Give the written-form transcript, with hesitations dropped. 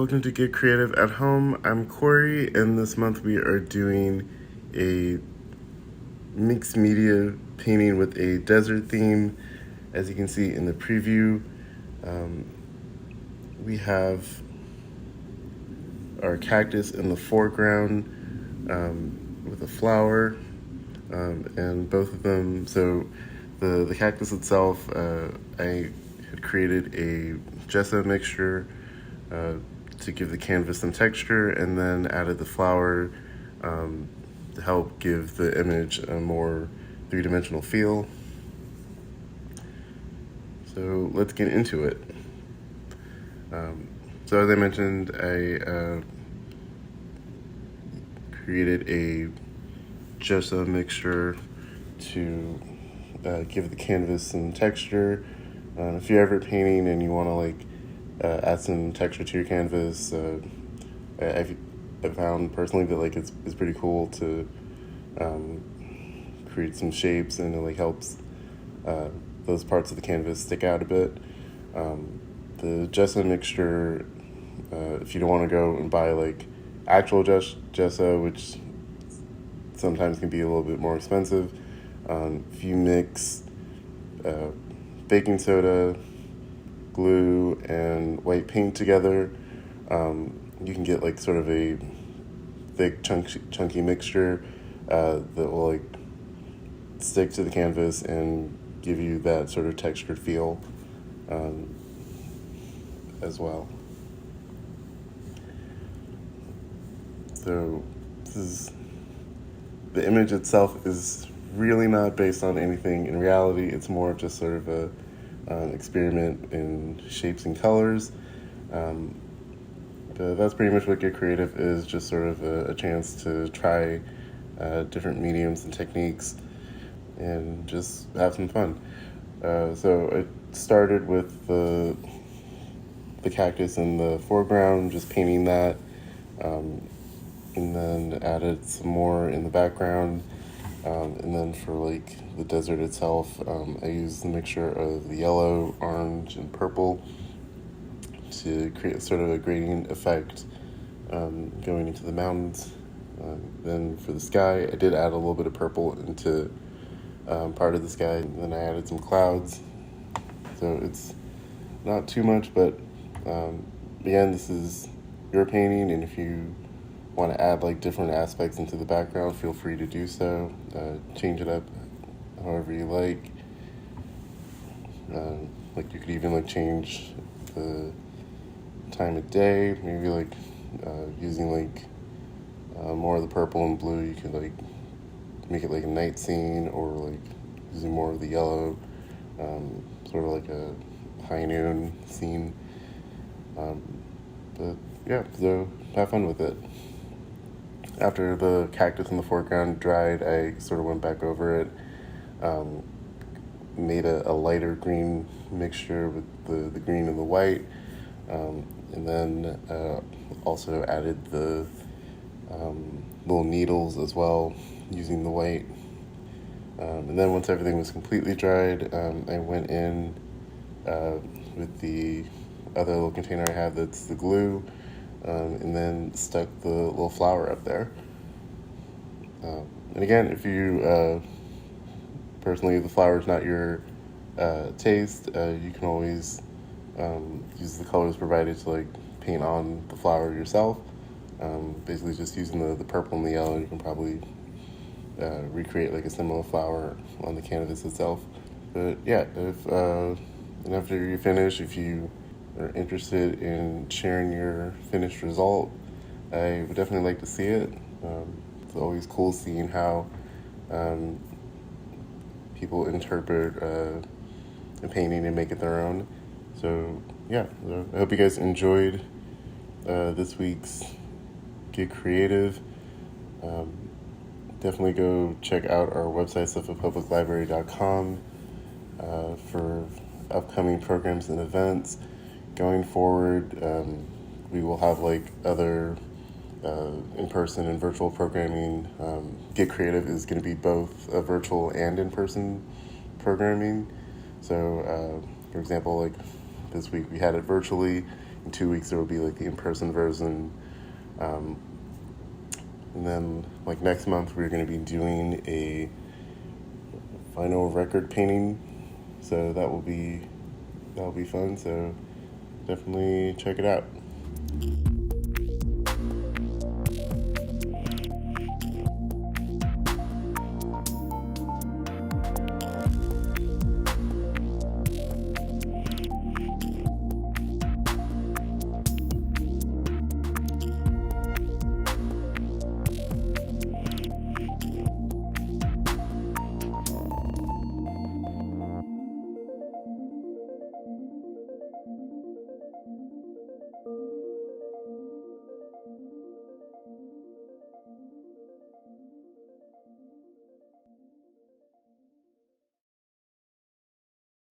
welcome to Get Creative at Home. I'm Corey, and this month we are doing a mixed media painting with a desert theme. As you can see in the preview, we have our cactus in the foreground with a flower, and both of them. So the cactus itself, I had created a gesso mixture to give the canvas some texture, and then added the flower to help give the image a more three-dimensional feel. So let's get into it. So as I mentioned, I created a gesso mixture to give the canvas some texture. If you're ever painting and you want to add some texture to your canvas, I've found personally that it's pretty cool to create some shapes, and it helps those parts of the canvas stick out a bit. The gesso mixture, if you don't want to go and buy actual gesso, which sometimes can be a little bit more expensive, if you mix baking soda, glue, and white paint together, you can get sort of a thick, chunky mixture that will stick to the canvas and give you that sort of textured feel as well. So the image itself is really not based on anything in reality. It's more of just sort of an experiment in shapes and colors. But that's pretty much what Get Creative is, just sort of a chance to try different mediums and techniques and just have some fun. So it started with the cactus in the foreground, just painting that, and then added some more in the background. And then for the desert itself, I used a mixture of the yellow, orange, and purple to create sort of a gradient effect going into the mountains. Then for the sky, I did add a little bit of purple into part of the sky, and then I added some clouds. So it's not too much, but again, this is your painting, and if you want to add different aspects into the background, feel free to do so. Change it up however you like. You could even change the time of day, maybe using more of the purple and blue. You could make it a night scene, or using more of the yellow, sort of a high noon scene. But yeah, so have fun with it. After the cactus in the foreground dried, I sort of went back over it, made a lighter green mixture with the green and the white, and then also added the little needles as well, using the white. And then once everything was completely dried, I went in with the other little container I have that's the glue, and then stuck the little flower up there. And again, if you personally, the flower is not your taste, you can always use the colors provided to paint on the flower yourself. Basically just using the purple and the yellow, you can probably recreate a similar flower on the canvas itself. But yeah, and after you finish, if you are interested in sharing your finished result, I would definitely like to see it. It's always cool seeing how people interpret a painting and make it their own. So yeah, I hope you guys enjoyed this week's Get Creative. Definitely go check out our website, suffolkpubliclibrary.com, for upcoming programs and events. Going forward, we will have other in-person and virtual programming. Get Creative is going to be both virtual and in-person programming. So, for example, this week we had it virtually in 2 weeks there will be like the in-person version. And then like next month we're going to be doing a final record painting, so that'll be fun. So definitely check it out.